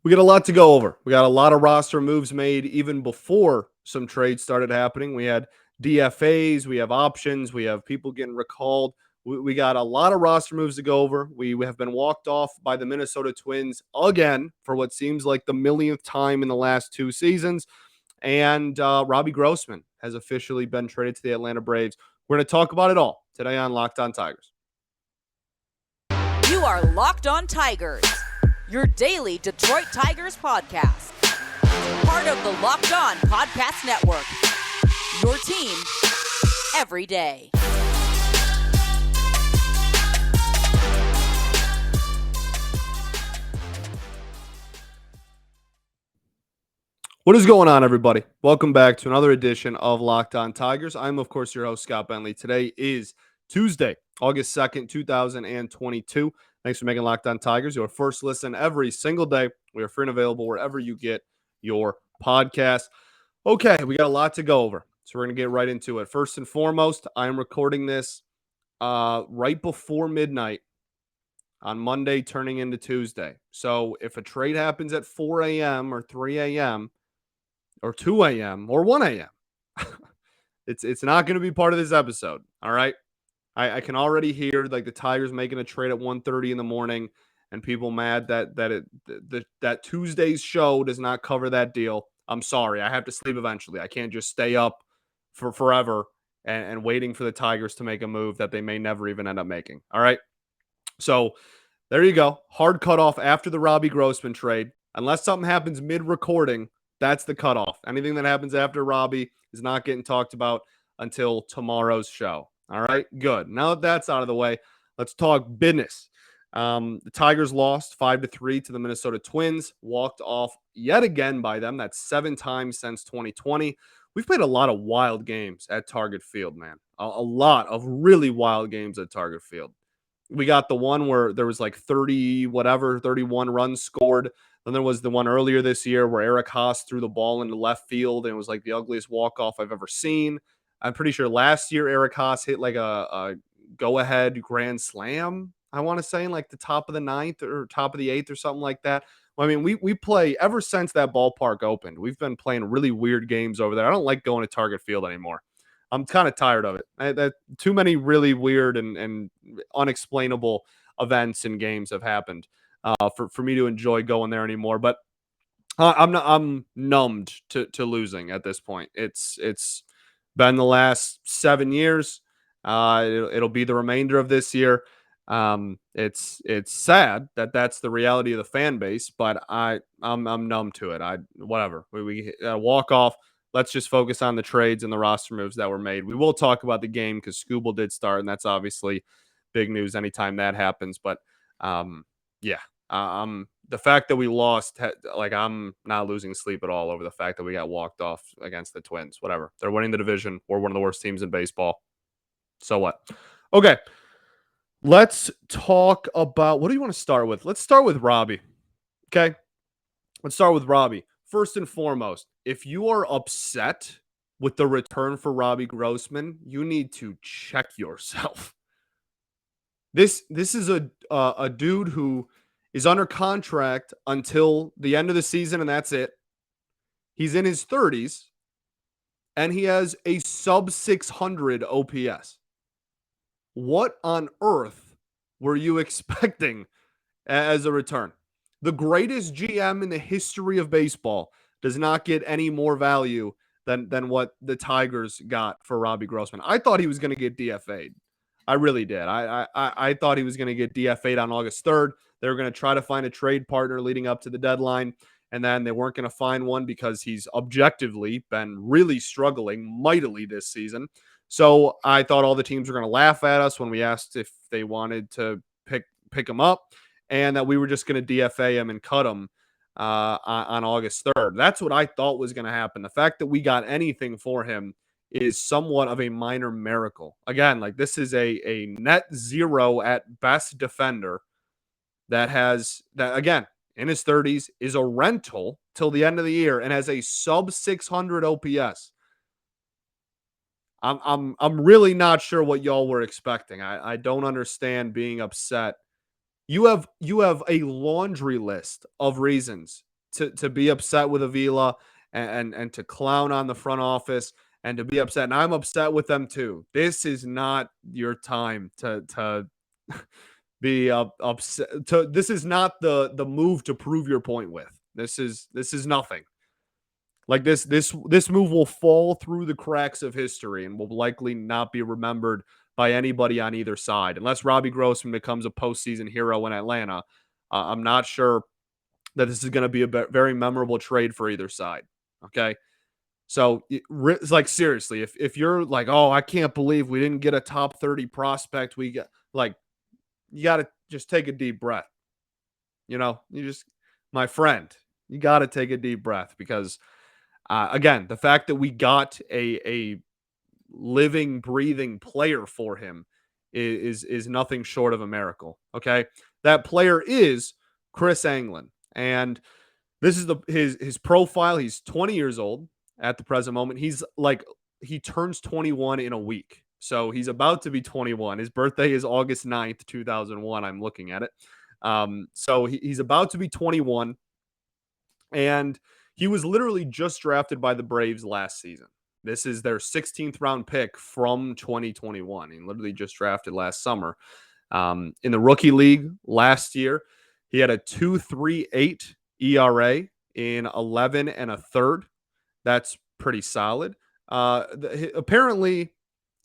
We got a lot to go over. We got a lot of roster moves made even before some trades started happening. We had DFAs, we have options, we have people getting recalled. We got a lot of roster moves to go over. We have been walked off by the Minnesota Twins again for what seems like the millionth time in the last two seasons. And Robbie Grossman has officially been traded to the Atlanta Braves. We're going to talk about it all today on Locked On Tigers. You are Locked On Tigers, your daily Detroit Tigers podcast. Part of the Locked On Podcast Network, your team every day. What is going on, everybody? Welcome back to another edition of Locked On Tigers. I'm, of course, your host, Scott Bentley. Today is Tuesday, August 2nd, 2022. Thanks for making Locked On Tigers your first listen every single day. We are free and available wherever you get your podcast. Okay, we got a lot to go over, so we're going to get right into it. First and foremost, I'm recording this right before midnight on Monday turning into Tuesday. So if a trade happens at 4 a.m. or 3 a.m., or 2 a.m. or 1 a.m. It's not going to be part of this episode, all right? I can already hear like the Tigers making a trade at 1:30 in the morning and people mad that Tuesday's show does not cover that deal. I'm sorry. I have to sleep eventually. I can't just stay up for forever and waiting for the Tigers to make a move that they may never even end up making, all right? So there you go. Hard cutoff after the Robbie Grossman trade. Unless something happens mid-recording, that's the cutoff. Anything that happens after Robbie is not getting talked about until tomorrow's show. All right, good. Now that that's out of the way, let's talk business. The Tigers lost 5-3 to the Minnesota Twins, walked off yet again by them. That's 7 times since 2020. We've played a lot of wild games at Target Field, man. A lot of really wild games at Target Field. We got the one where there was like 31 runs scored. Then there was the one earlier this year where Eric Haas threw the ball into left field and it was like the ugliest walk-off I've ever seen. I'm pretty sure last year Eric Haas hit like a go-ahead grand slam, I want to say, in like the top of the ninth or top of the eighth or something like that. Well, I mean, we play ever since that ballpark opened. We've been playing really weird games over there. I don't like going to Target Field anymore. I'm kind of tired of it. Too many really weird and unexplainable events and games have happened for me to enjoy going there anymore. But I'm numbed to losing at this point. It's been the last 7 years. It'll be the remainder of this year. It's sad that that's the reality of the fan base, but I'm numb to it. Whatever. We walk off. Let's just focus on the trades and the roster moves that were made. We will talk about the game because Scooble did start, and that's obviously big news anytime that happens. But the fact that we lost, like, I'm not losing sleep at all over the fact that we got walked off against the Twins. Whatever. They're winning the division. We're one of the worst teams in baseball. So what? Okay. Let's talk about, what do you want to start with? Let's start with Robbie. Okay. Let's start with Robbie. First and foremost, if you are upset with the return for Robbie Grossman, you need to check yourself. This is a dude who is under contract until the end of the season, and that's it. He's in his 30s, and he has a sub 600 OPS. What on earth were you expecting as a return? The greatest GM in the history of baseball does not get any more value than what the Tigers got for Robbie Grossman. I thought he was going to get DFA'd. I really did. I thought he was going to get DFA'd on August 3rd. They were going to try to find a trade partner leading up to the deadline, and then they weren't going to find one because he's objectively been really struggling mightily this season. So I thought all the teams were going to laugh at us when we asked if they wanted to pick him up, and that we were just going to DFA him and cut him on August 3rd. That's what I thought was going to happen. The fact that we got anything for him is somewhat of a minor miracle. Again, like, this is a net zero at best defender that again, in his 30s, is a rental till the end of the year and has a sub 600 OPS. I'm really not sure what y'all were expecting. I don't understand being upset. You have a laundry list of reasons to be upset with Avila and to clown on the front office and to be upset. And I'm upset with them too. This is not your time to be upset. This is not the move to prove your point with. This is nothing. Like this move will fall through the cracks of history and will likely not be remembered by anybody on either side, unless Robbie Grossman becomes a postseason hero in Atlanta. I'm not sure that this is going to be a very memorable trade for either side. Okay. So it's like, seriously, if you're like, oh, I can't believe we didn't get a top 30 prospect, we got, like, you got to just take a deep breath. My friend, you got to take a deep breath because, again, the fact that we got a living, breathing player for him is nothing short of a miracle. Okay. That player is Chris Anglin. And this is his profile. He's 20 years old at the present moment. He turns 21 in a week. So he's about to be 21. His birthday is August 9th, 2001. I'm looking at it. So he's about to be 21. And he was literally just drafted by the Braves last season. This is their 16th round pick from 2021. He literally just drafted last summer. In the rookie league last year, he had a 2.38 ERA in 11 and a third. That's pretty solid. Apparently,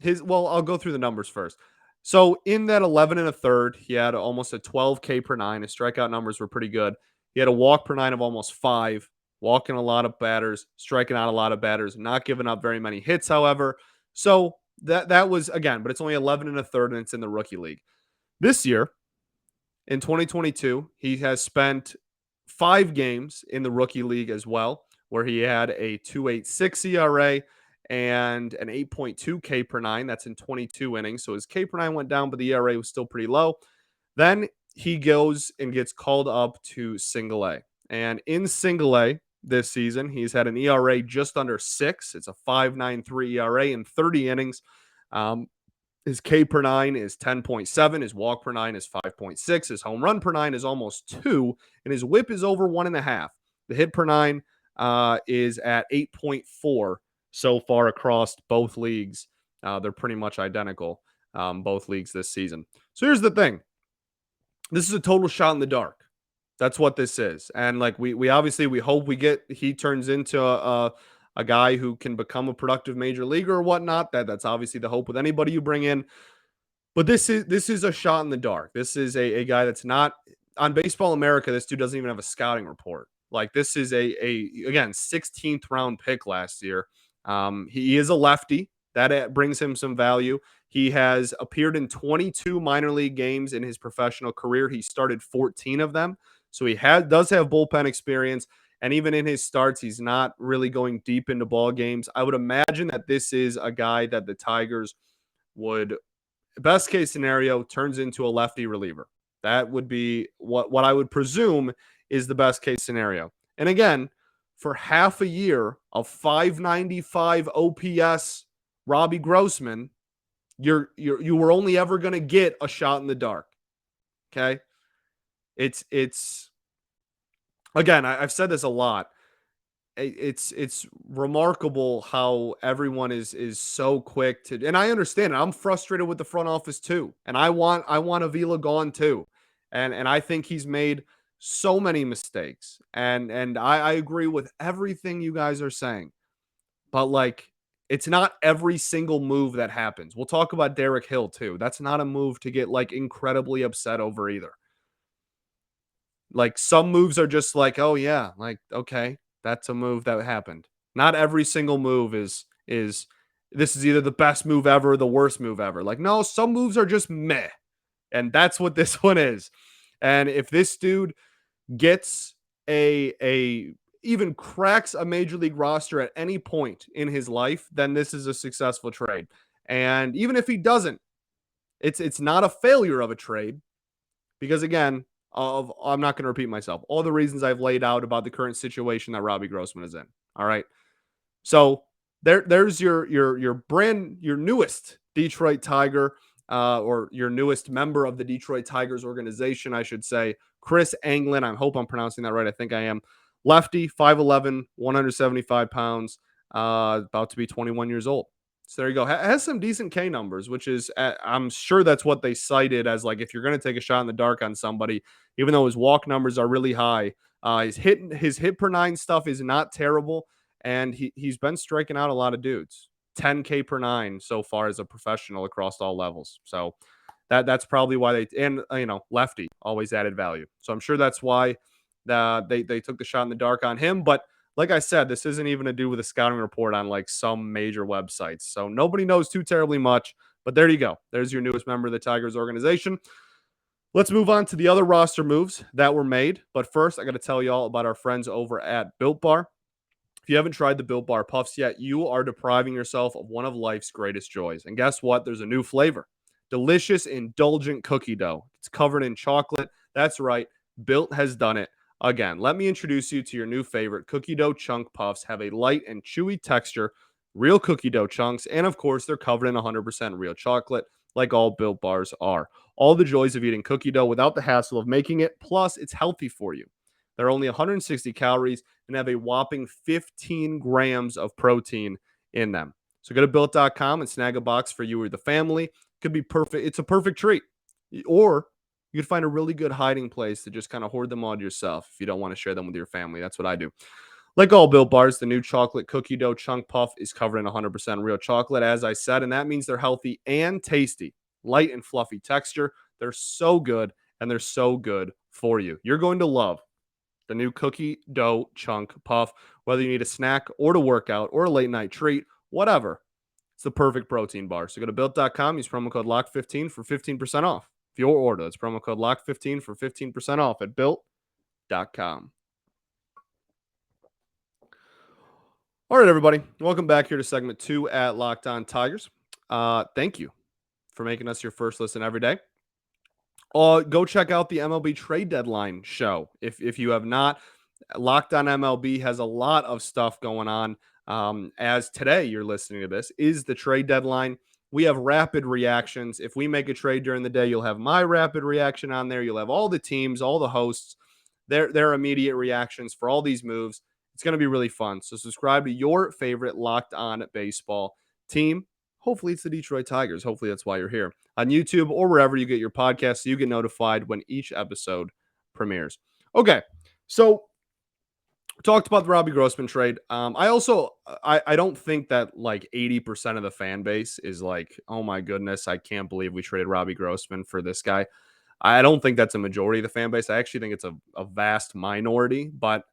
I'll go through the numbers first. So in that 11 and a third, he had almost a 12 K per nine. His strikeout numbers were pretty good. He had a walk per nine of almost 5, walking a lot of batters, striking out a lot of batters, not giving up very many hits, however. So that was, again, but it's only 11 and a third, and it's in the rookie league. This year, in 2022, he has spent 5 games in the rookie league as well, where he had a 2.86 ERA and an 8.2 K per nine. That's in 22 innings. So his K per nine went down, but the ERA was still pretty low. Then he goes and gets called up to single A. And in single A this season, he's had an ERA just under 6. It's a 5.93 ERA in 30 innings. His K per nine is 10.7. His walk per nine is 5.6. His home run per nine is almost 2. And his whip is over 1.5. The hit per nine is at 8.4 so far across both leagues. They're pretty much identical, both leagues this season. So here's the thing. This is a total shot in the dark. That's what this is. And like we obviously, we hope he turns into a guy who can become a productive major leaguer or whatnot. That's obviously the hope with anybody you bring in. But this is a shot in the dark. This is a guy that's not on Baseball America. This dude doesn't even have a scouting report. Like, this is again, 16th round pick last year. He is a lefty. That brings him some value. He has appeared in 22 minor league games in his professional career. He started 14 of them. So he does have bullpen experience. And even in his starts, he's not really going deep into ball games. I would imagine that this is a guy that the Tigers would, best case scenario, turns into a lefty reliever. That would be what I would presume is the best case scenario. And again, for half a year of 595 OPS, Robbie Grossman, you were only ever going to get a shot in the dark. Okay. It's again, I've said this a lot. It's remarkable how everyone is so quick to, and I understand it. I'm frustrated with the front office too. And I want Avila gone too. And I think he's made so many mistakes. And I agree with everything you guys are saying. But like, it's not every single move that happens. We'll talk about Derek Hill too. That's not a move to get like incredibly upset over either. Like, some moves are just like, oh yeah, like, okay, that's a move that happened. Not every single move is this is either the best move ever or the worst move ever. Like, no, some moves are just meh. And that's what this one is. And if this dude gets even cracks a major league roster at any point in his life, then this is a successful trade. And even if he doesn't, it's not a failure of a trade, because again, I'm not going to repeat myself. All the reasons I've laid out about the current situation that Robbie Grossman is in. All right. So there's your newest Detroit Tiger, or your newest member of the Detroit Tigers organization, I should say, Chris Anglin. I hope I'm pronouncing that right. I think I am. Lefty, 5'11", 175 pounds, about to be 21 years old. So there you go. Has some decent K numbers, which is, I'm sure that's what they cited as, like, if you're going to take a shot in the dark on somebody, even though his walk numbers are really high, his hit per nine stuff is not terrible, and he's been striking out a lot of dudes. 10K per nine so far as a professional across all levels. So that's probably why lefty always added value. So I'm sure that's why they took the shot in the dark on him. But like I said, this isn't even to do with a scouting report on like some major websites. So nobody knows too terribly much. But there you go. There's your newest member of the Tigers organization. Let's move on to the other roster moves that were made. But first, I got to tell you all about our friends over at Built Bar. If you haven't tried the Built Bar Puffs yet, you are depriving yourself of one of life's greatest joys. And guess what? There's a new flavor. Delicious, indulgent cookie dough. It's covered in chocolate. That's right. Built has done it again. Let me introduce you to your new favorite. Cookie dough chunk puffs have a light and chewy texture, real cookie dough chunks, and of course, they're covered in 100% real chocolate, like all Built Bars are. All the joys of eating cookie dough without the hassle of making it, plus it's healthy for you. They're only 160 calories and have a whopping 15 grams of protein in them. So go to built.com and snag a box for you or the family. Could be perfect. It's a perfect treat. Or you could find a really good hiding place to just kind of hoard them all to yourself if you don't want to share them with your family. That's what I do. Like all Built Bars, the new chocolate cookie dough chunk puff is covered in 100% real chocolate, as I said, and that means they're healthy and tasty. Light and fluffy texture. They're so good, and they're so good for you. You're going to love the new cookie dough chunk puff, whether you need a snack or to work out or a late night treat, whatever. It's the perfect protein bar. So go to built.com, use promo code LOCK15 for 15% off your order. That's promo code LOCK15 for 15% off at built.com. All right, everybody. Welcome back here to segment 2 at Locked On Tigers. Thank you for making us your first listen every day. Go check out the MLB trade deadline show. If you have not, Locked On MLB has a lot of stuff going on. As today you're listening to this is the trade deadline. We have rapid reactions. If we make a trade during the day, you'll have my rapid reaction on there. You'll have all the teams, all the hosts, their immediate reactions for all these moves. It's going to be really fun. So subscribe to your favorite Locked On baseball team. Hopefully it's the Detroit Tigers. Hopefully that's why you're here on YouTube or wherever you get your podcasts, so you get notified when each episode premieres. Okay, so talked about the Robbie Grossman trade. I don't think that like 80% of the fan base is like, oh my goodness, I can't believe we traded Robbie Grossman for this guy. I don't think that's a majority of the fan base. I actually think it's a vast minority, but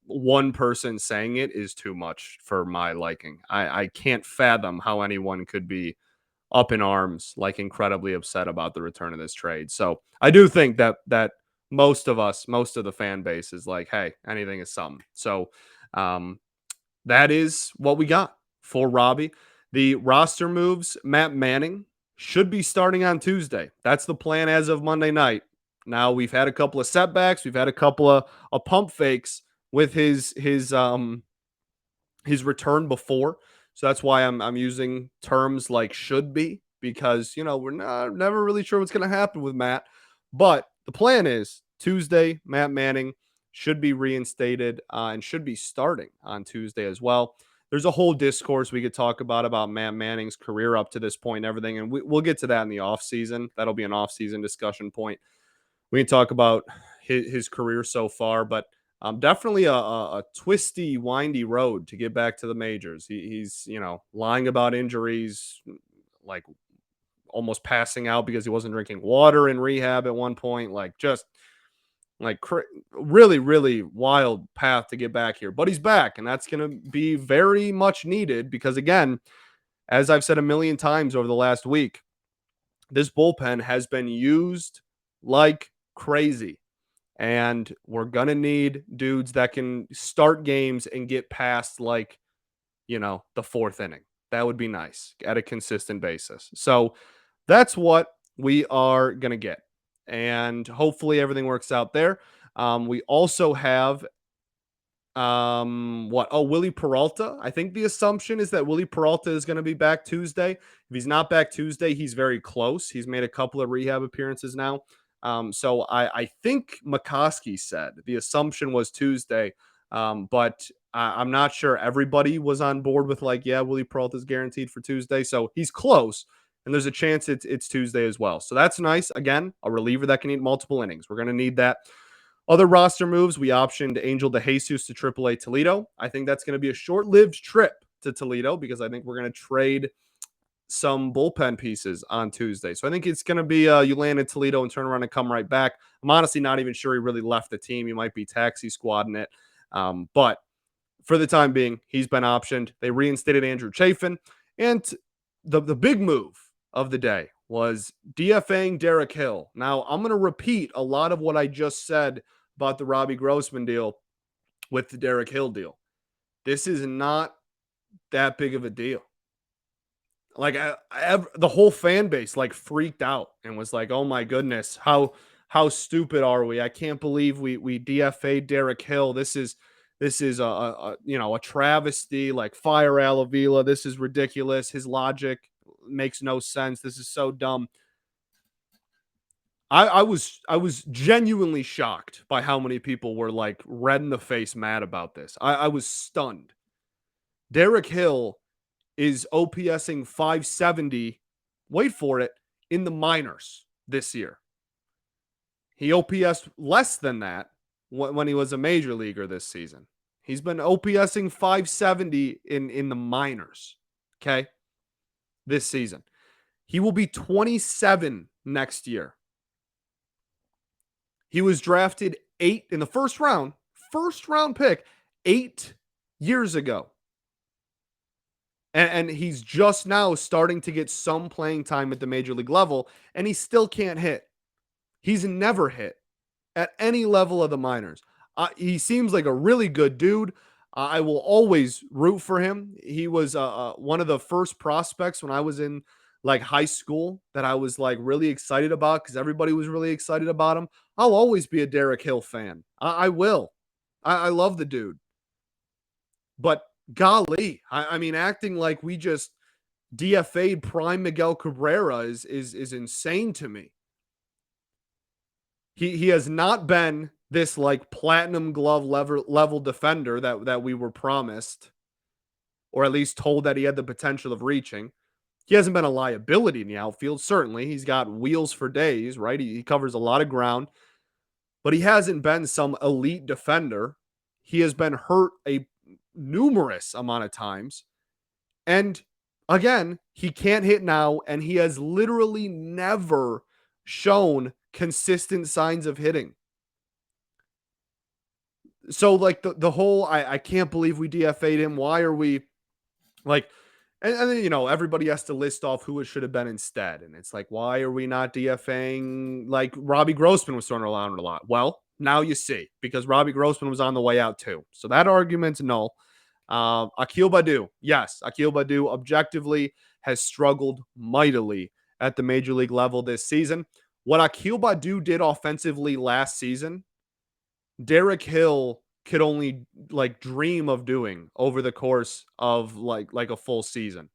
one person saying it is too much for my liking. I can't fathom how anyone could be up in arms, like incredibly upset about the return of this trade. So I do think that most of the fan base is like, hey, anything is something. So that is what we got for Robbie. The roster moves, Matt Manning should be starting on Tuesday. That's the plan as of Monday night. Now we've had a couple of setbacks. We've had a couple of pump fakes with his return before. So that's why I'm using terms like should be, because, we're never really sure what's going to happen with Matt. But the plan is Tuesday, Matt Manning should be reinstated and should be starting on Tuesday as well. There's a whole discourse we could talk about Matt Manning's career up to this point and everything. And we'll get to that in the offseason. That'll be an offseason discussion point. We can talk about his career so far, but definitely a twisty, windy road to get back to the majors. He's lying about injuries, like almost passing out because he wasn't drinking water in rehab at one point. Really, really wild path to get back here. But he's back, and that's going to be very much needed because, again, as I've said a million times over the last week, this bullpen has been used like crazy. And we're going to need dudes that can start games and get past the fourth inning. That would be nice at a consistent basis. So that's what we are going to get. And hopefully everything works out there. We also have Willie Peralta. I think the assumption is that Willie Peralta is going to be back Tuesday. If he's not back Tuesday, he's very close. He's made a couple of rehab appearances now. So I think McCoskey said the assumption was Tuesday. But I'm not sure everybody was on board with like, yeah, Willie Peralta is guaranteed for Tuesday. So he's close. And there's a chance it's Tuesday as well. So that's nice. Again, a reliever that can eat multiple innings. We're going to need that. Other roster moves, we optioned Angel De Jesus to AAA Toledo. I think that's going to be a short-lived trip to Toledo because I think we're going to trade some bullpen pieces on Tuesday. So I think it's going to be you land in Toledo and turn around and come right back. I'm honestly not even sure he really left the team. He might be taxi squadding it. But for the time being, he's been optioned. They reinstated Andrew Chafin. And the big move of the day was DFA'ing Derek Hill. Now, I'm going to repeat a lot of what I just said about the Robbie Grossman deal with the Derek Hill deal. This is not that big of a deal. Like the whole fan base like freaked out and was like, "Oh my goodness, how stupid are we? I can't believe we DFA'd Derek Hill. This is a travesty. Like fire Al Avila. This is ridiculous. His logic makes no sense. This is so dumb." I was genuinely shocked by how many people were like red in the face mad about this. I was stunned. Derek Hill is OPSing 570, wait for it, in the minors this year. He OPSed less than that when he was a major leaguer this season. He's been OPSing 570 in the minors, okay, this season. He will be 27 next year. He was drafted 8 in the first round pick 8 years ago. And he's just now starting to get some playing time at the major league level, and he still can't hit. He's never hit at any level of the minors. He seems like a really good dude. I will always root for him. He was one of the first prospects when I was in like high school that I was like really excited about because everybody was really excited about him. I'll always be a Derek Hill fan. I will. I love the dude. But golly, I mean, acting like we just DFA'd prime Miguel Cabrera is insane to me. He has not been this like platinum glove level defender that we were promised, or at least told that he had the potential of reaching. He hasn't been a liability in the outfield. Certainly, he's got wheels for days, right? He covers a lot of ground, but he hasn't been some elite defender. He has been hurt a numerous amount of times. And again, he can't hit now, and he has literally never shown consistent signs of hitting. So like the whole, I can't believe we DFA'd him. Why are we like, and then, you know, everybody has to list off who it should have been instead. And it's like, why are we not DFA'ing like Robbie Grossman was thrown around a lot? Well, now you see, because Robbie Grossman was on the way out too. So that argument's null. Akil Baddoo. Yes, Akil Baddoo objectively has struggled mightily at the major league level this season. What Akil Baddoo did offensively last season, Derek Hill could only like dream of doing over the course of like a full season.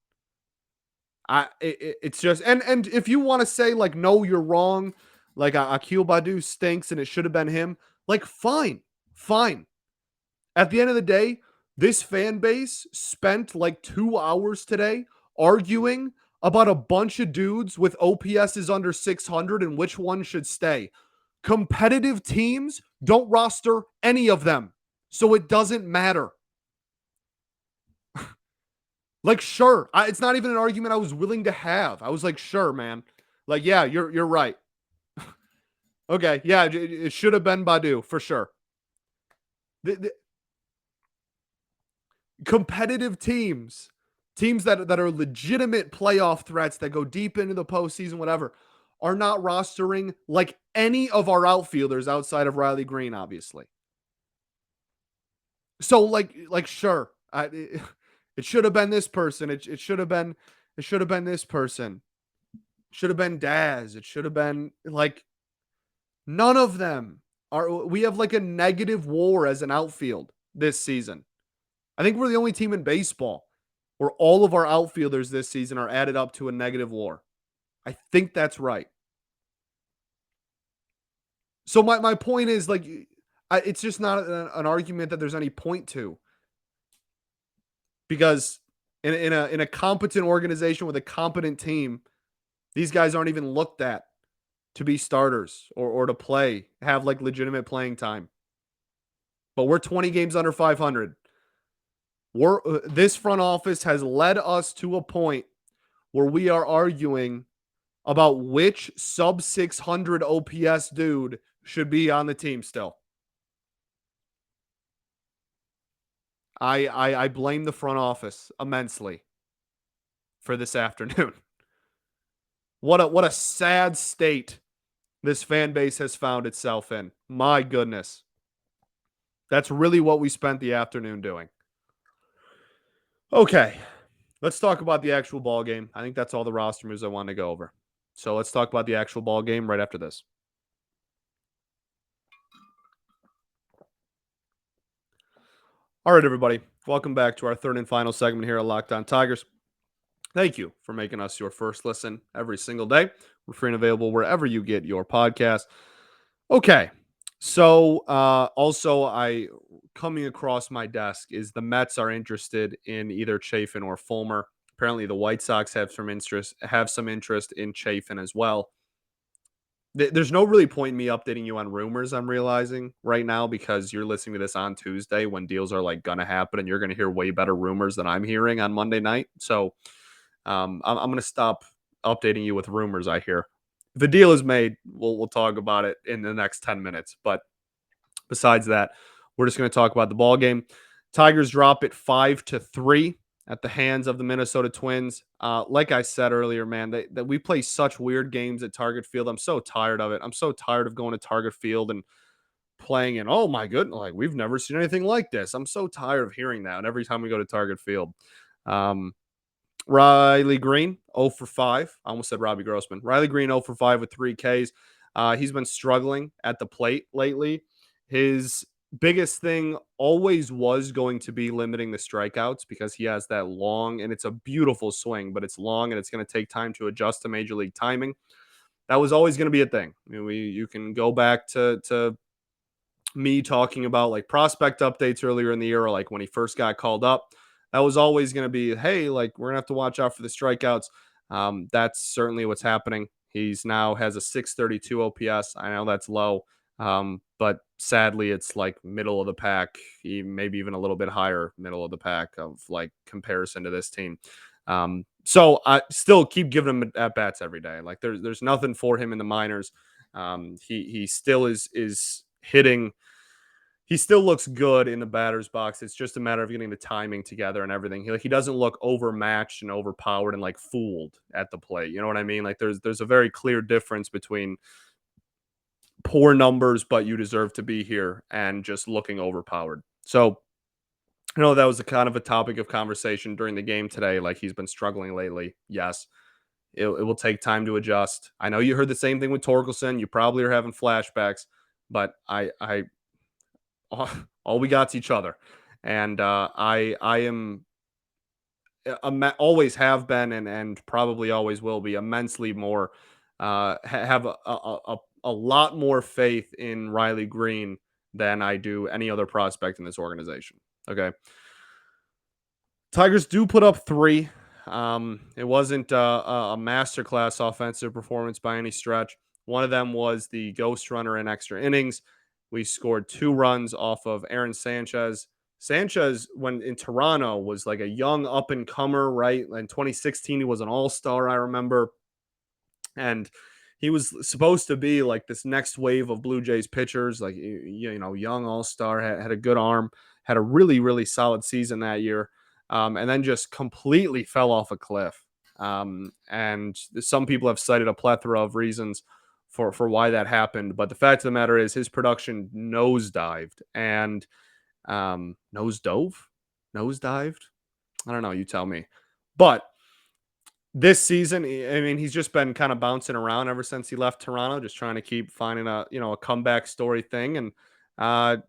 It's just and if you want to say like no, you're wrong, like Akil Baddoo stinks and it should have been him, like fine. At the end of the day, this fan base spent like 2 hours today arguing about a bunch of dudes with OPSs under 600 and which one should stay. Competitive teams don't roster any of them, so it doesn't matter. Like, sure, it's not even an argument I was willing to have. I was like, sure, man. Like, yeah, you're right. Okay, yeah, it should have been Baddoo for sure. The competitive teams that are legitimate playoff threats that go deep into the postseason, whatever, are not rostering like any of our outfielders outside of Riley Green, obviously. So like sure, it should have been this person. It should have been this person. It should have been Daz. It should have been like none of them are. We have like a negative WAR as an outfield this season. I think we're the only team in baseball where all of our outfielders this season are added up to a negative WAR. I think that's right. So my point is like, It's just not an argument that there's any point to, because in a competent organization with a competent team, these guys aren't even looked at to be starters or to play, have like legitimate playing time. But we're 20 games under 500. This front office has led us to a point where we are arguing about which sub 600 OPS dude should be on the team still. I blame the front office immensely for this afternoon. What a sad state this fan base has found itself in. My goodness. That's really what we spent the afternoon doing. Okay, let's talk about the actual ball game. I think that's all the roster moves I want to go over. So let's talk about the actual ball game right after this. All right, everybody. Welcome back to our third and final segment here at Locked On Tigers. Thank you for making us your first listen every single day. We're free and available wherever you get your podcast. Okay. So also I coming across my desk is the Mets are interested in either Chafin or Fulmer. Apparently the White Sox have some interest in Chafin as well. There's no really point in me updating you on rumors, I'm realizing right now, because you're listening to this on Tuesday when deals are like going to happen and you're going to hear way better rumors than I'm hearing on Monday night. So I'm going to stop updating you with rumors I hear. If a deal is made, we'll talk about it in the next 10 minutes. But besides that, we're just going to talk about the ball game. Tigers drop it 5-3 at the hands of the Minnesota Twins. Like I said earlier, man, that we play such weird games at Target Field. I'm so tired of it. I'm so tired of going to Target Field and playing in, oh my goodness, like we've never seen anything like this. I'm so tired of hearing that. And every time we go to Target Field. Riley Green, 0 for 5. I almost said Robbie Grossman. Riley Green, 0 for 5 with 3 Ks. He's been struggling at the plate lately. His biggest thing always was going to be limiting the strikeouts because he has that long, and it's a beautiful swing, but it's long and it's going to take time to adjust to major league timing. That was always going to be a thing. I mean, you can go back to me talking about like prospect updates earlier in the year, or like when he first got called up. That was always going to be, hey, like we're going to have to watch out for the strikeouts. That's certainly what's happening. He's now has a 632 OPS. I know that's low. But sadly, it's like middle of the pack, maybe even a little bit higher middle of the pack of like comparison to this team. So I still keep giving him at bats every day. Like there's nothing for him in the minors. He still is hitting. He still looks good in the batter's box. It's just a matter of getting the timing together and everything. He doesn't look overmatched and overpowered and like fooled at the plate. You know what I mean? Like there's a very clear difference between poor numbers, but you deserve to be here, and just looking overpowered. So, I know that was a kind of a topic of conversation during the game today. Like he's been struggling lately. Yes, it will take time to adjust. I know you heard the same thing with Torkelson. You probably are having flashbacks, but all we got's each other, and I am always have been and probably always will be immensely more have a lot more faith in Riley Green than I do any other prospect in this organization. Okay. Tigers do put up 3. It wasn't a masterclass offensive performance by any stretch. One of them was the ghost runner in extra innings. We scored 2 runs off of Aaron Sanchez. Sanchez, when in Toronto, was like a young up and comer, right? In 2016, he was an all-star, I remember. And he was supposed to be like this next wave of Blue Jays pitchers, like, young all-star, had a good arm, had a really, really solid season that year, and then just completely fell off a cliff. And some people have cited a plethora of reasons for why that happened. But the fact of the matter is his production nosedived and nosedived. I don't know. You tell me. But this season, I mean, he's just been kind of bouncing around ever since he left Toronto, just trying to keep finding a comeback story thing. And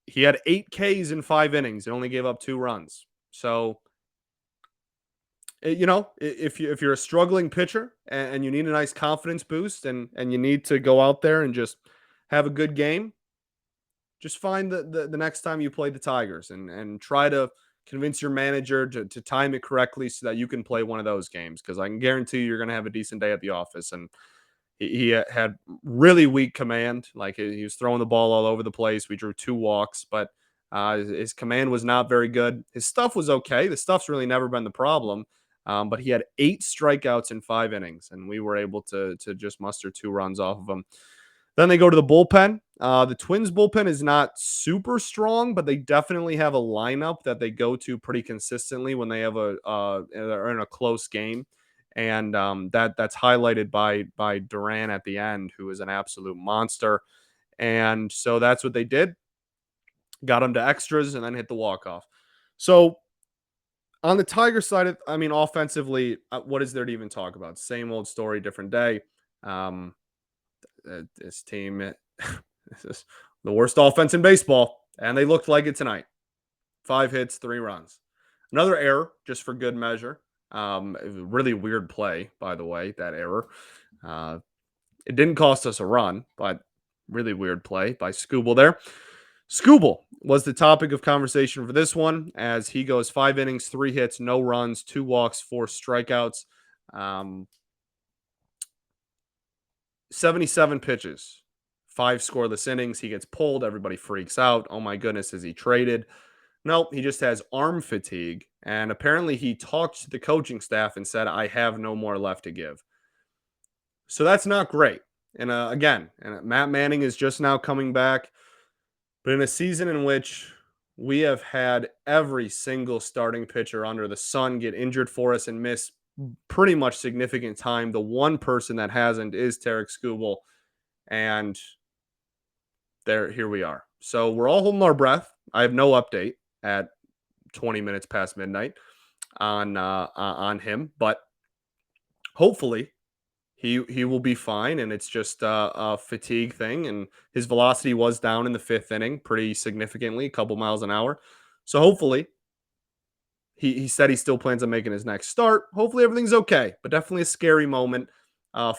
he had 8 Ks in 5 innings and only gave up 2 runs. So, if you're a struggling pitcher and you need a nice confidence boost and you need to go out there and just have a good game, just find the next time you play the Tigers and try to convince your manager to time it correctly so that you can play one of those games. Because I can guarantee you're going to have a decent day at the office. And he had really weak command. Like he was throwing the ball all over the place. We drew 2 walks, but his command was not very good. His stuff was okay. The stuff's really never been the problem. But he had 8 strikeouts in 5 innings, and we were able to just muster 2 runs off of him. Then they go to the bullpen. The Twins bullpen is not super strong, but they definitely have a lineup that they go to pretty consistently when they have are in a close game, and that's highlighted by Duran at the end, who is an absolute monster. And so that's what they did. Got him to extras and then hit the walk off. So on the Tiger side, offensively, what is there to even talk about? Same old story, different day. This team, this is the worst offense in baseball, and they looked like it tonight. 5 hits, 3 runs. Another error, just for good measure. Really weird play, by the way, that error. It didn't cost us a run, but really weird play by Skubal there. Skubal was the topic of conversation for this one, as he goes 5 innings, 3 hits, no runs, 2 walks, 4 strikeouts. 77 pitches, 5 scoreless innings. He gets pulled. Everybody freaks out. Oh my goodness, is he traded? Nope, he just has arm fatigue. And apparently he talked to the coaching staff and said, I have no more left to give. So that's not great. And Matt Manning is just now coming back. But in a season in which we have had every single starting pitcher under the sun get injured for us and miss pretty much significant time, the one person that hasn't is Tarik Skubal. And here we are. So we're all holding our breath. I have no update at 20 minutes past midnight on him, but hopefully he will be fine, and it's just a fatigue thing. And his velocity was down in the 5th inning pretty significantly, a couple miles an hour. So hopefully, he said he still plans on making his next start. Hopefully everything's okay, but definitely a scary moment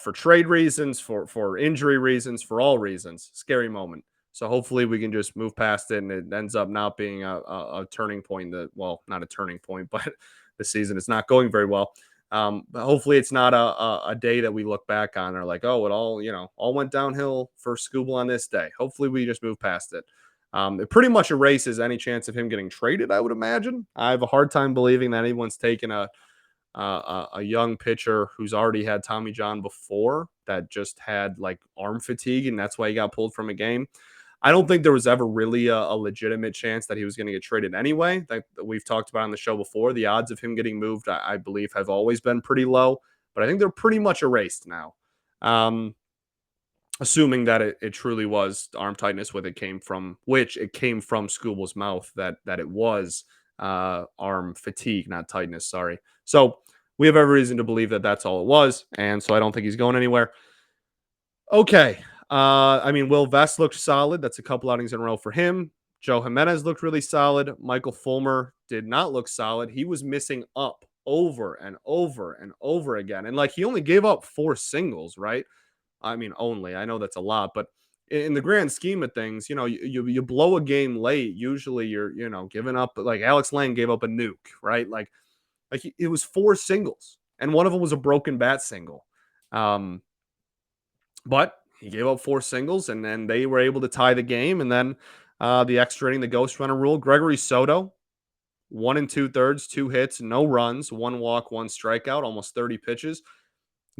for trade reasons, for injury reasons, for all reasons. Scary moment. So hopefully we can just move past it, and it ends up not being a turning point. Not a turning point, but the season is not going very well. But hopefully it's not a day that we look back on or like, oh, it all went downhill for Skubal on this day. Hopefully we just move past it. It pretty much erases any chance of him getting traded, I would imagine. I have a hard time believing that anyone's taken a young pitcher who's already had Tommy John before that just had like arm fatigue, and that's why he got pulled from a game. I don't think there was ever really a legitimate chance that he was going to get traded anyway. That we've talked about on the show before. The odds of him getting moved, I believe, have always been pretty low, but I think they're pretty much erased now. Assuming that it truly was arm tightness, which it came from Skubal's mouth, that it was arm fatigue, not tightness. Sorry. So we have every reason to believe that that's all it was, and so I don't think he's going anywhere. Okay. Will Vest looked solid. That's a couple outings in a row for him. Joe Jimenez looked really solid. Michael Fulmer did not look solid. He was missing up over and over and over again. And he only gave up 4 singles, right? I know that's a lot, but in the grand scheme of things, you blow a game late. Usually you're, giving up, like Alex Lang gave up a nuke, right? It was 4 singles, and one of them was a broken bat single. But he gave up 4 singles, and then they were able to tie the game. And then the extra inning, the ghost runner rule. Gregory Soto, 1 2/3, 2 hits, no runs, 1 walk, 1 strikeout, almost 30 pitches.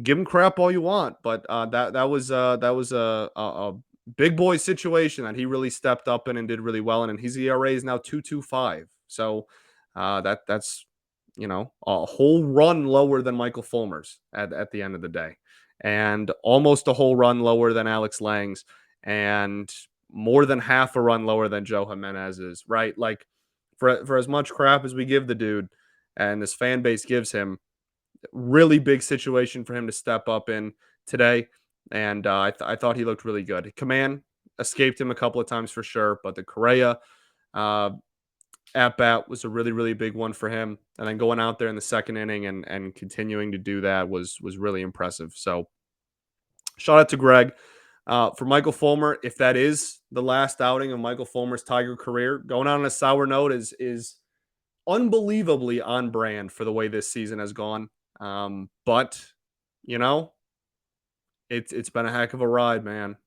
Give him crap all you want, but that was a big boy situation that he really stepped up in and did really well in. And his ERA is now 2.25. So that's a whole run lower than Michael Fulmer's at the end of the day, and almost a whole run lower than Alex Lang's, and more than half a run lower than Joe Jimenez's, right? For as much crap as we give the dude and this fan base gives him, really big situation for him to step up in today. And I thought he looked really good. Command escaped him a couple of times for sure, but the Correa at bat was a really, really big one for him. And then going out there in the 2nd inning and continuing to do that was really impressive. So shout out to Greg. For Michael Fulmer, if that is the last outing of Michael Fulmer's Tiger career, going on a sour note is unbelievably on brand for the way this season has gone. But you know, it's been a heck of a ride, man.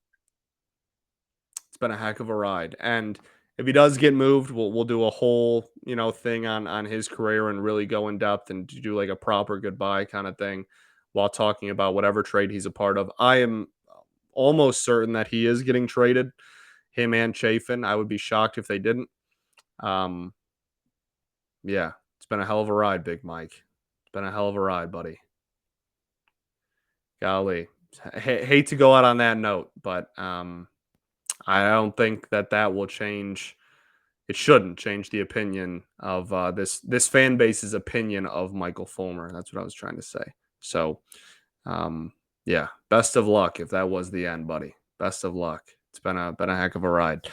It's been a heck of a ride. And if he does get moved, we'll do a whole, thing on his career and really go in depth and do like a proper goodbye kind of thing while talking about whatever trade he's a part of. I am almost certain that he is getting traded, him and Chafin. I would be shocked if they didn't. Um, yeah, it's been a hell of a ride, Big Mike. It's been a hell of a ride, buddy. Golly. Hate to go out on that note, but I don't think that will change. It shouldn't change the opinion of this fan base's opinion of Michael Fulmer. That's what I was trying to say. So, yeah, best of luck if that was the end, buddy. Best of luck. It's been a heck of a ride.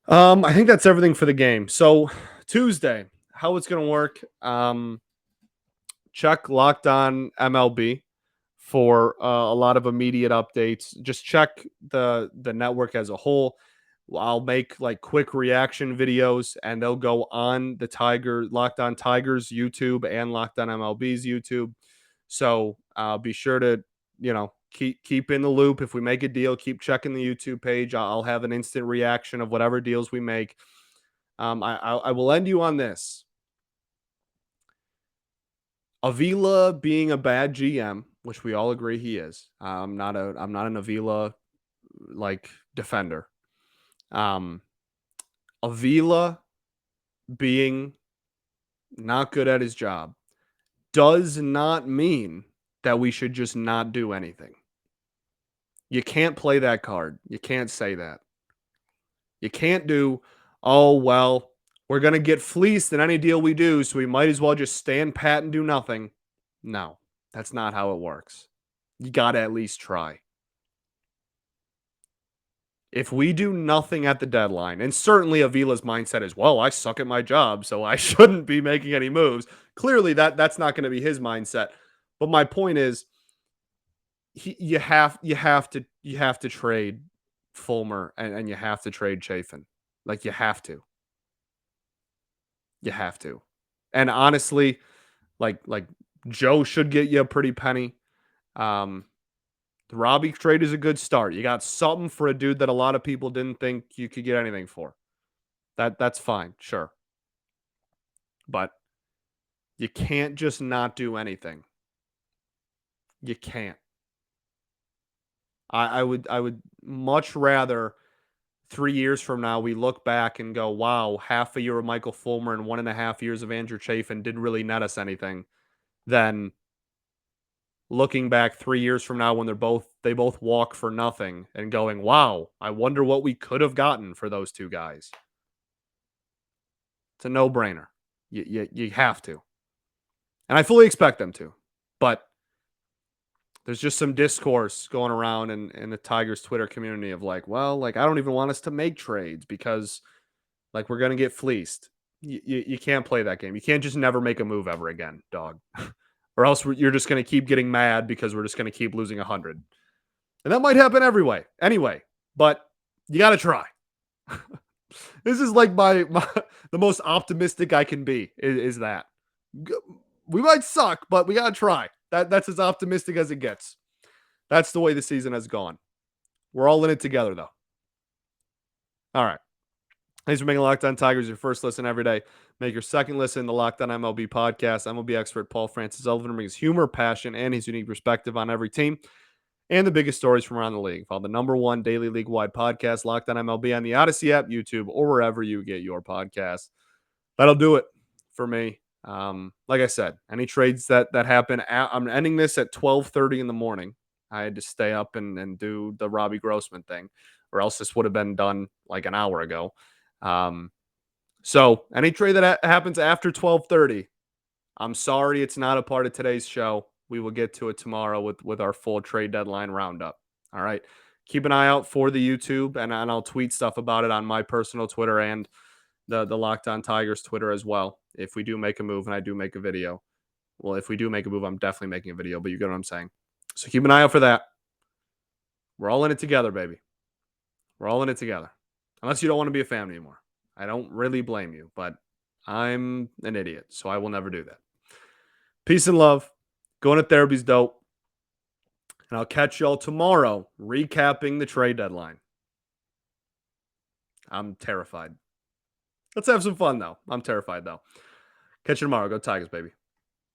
I think that's everything for the game. So Tuesday, how it's going to work. Check Locked On MLB for a lot of immediate updates. Just check the network as a whole. I'll make like quick reaction videos and they'll go on the Locked On Tigers YouTube and Locked On MLB's YouTube. So be sure to, keep in the loop. If we make a deal, keep checking the YouTube page. I'll have an instant reaction of whatever deals we make. I will end you on this. Avila being a bad GM, which we all agree he is. I'm not an Avila like defender. Avila being not good at his job does not mean that we should just not do anything. You can't play that card. You can't say that. You can't do, oh, well, we're going to get fleeced in any deal we do, so we might as well just stand pat and do nothing. No, that's not how it works. You got to at least try. If we do nothing at the deadline, and certainly Avila's mindset is, well, I suck at my job, so I shouldn't be making any moves. Clearly, that's not going to be his mindset. But my point is, you have to trade Fulmer and you have to trade Chafin. Like you have to. You have to. And honestly, like Joe should get you a pretty penny. The Robbie trade is a good start. You got something for a dude that a lot of people didn't think you could get anything for. That's fine, sure. But you can't just not do anything. You can't. I would much rather 3 years from now we look back and go, wow, half a year of Michael Fulmer and 1.5 years of Andrew Chafin didn't really net us anything, than looking back 3 years from now when they both walk for nothing and going, wow, I wonder what we could have gotten for those two guys. It's a no-brainer. You have to. And I fully expect them to. But there's just some discourse going around in the Tigers Twitter community of like, well, like, I don't even want us to make trades because like we're going to get fleeced. You can't play that game. You can't just never make a move ever again, dog. Or else you're just going to keep getting mad because we're just going to keep losing 100. And that might happen anyway, but you got to try. This is like the most optimistic I can be is that. We might suck, but we got to try. That's as optimistic as it gets. That's the way the season has gone. We're all in it together, though. All right. Thanks for making Locked On Tigers your first listen every day. Make your second listen the Locked On MLB podcast. MLB expert Paul Francis Sullivan brings humor, passion, and his unique perspective on every team and the biggest stories from around the league. Follow the #1 daily league-wide podcast, Locked On MLB, on the Odyssey app, YouTube, or wherever you get your podcasts. That'll do it for me. Like I said, any trades that happen, I'm ending this at 12:30 in the morning. I had to stay up and do the Robbie Grossman thing, or else this would have been done like an hour ago. So any trade that happens after 12:30, I'm sorry it's not a part of today's show. We will get to it tomorrow with our full trade deadline roundup. All right. Keep an eye out for the YouTube, and I'll tweet stuff about it on my personal Twitter and the Locked On Tigers Twitter as well. If we do make a move and I do make a video. Well, if we do make a move, I'm definitely making a video, but you get what I'm saying. So keep an eye out for that. We're all in it together, baby. We're all in it together. Unless you don't want to be a fan anymore. I don't really blame you, but I'm an idiot, so I will never do that. Peace and love. Going to therapy's dope. And I'll catch y'all tomorrow recapping the trade deadline. I'm terrified. Let's have some fun, though. I'm terrified, though. Catch you tomorrow. Go Tigers, baby.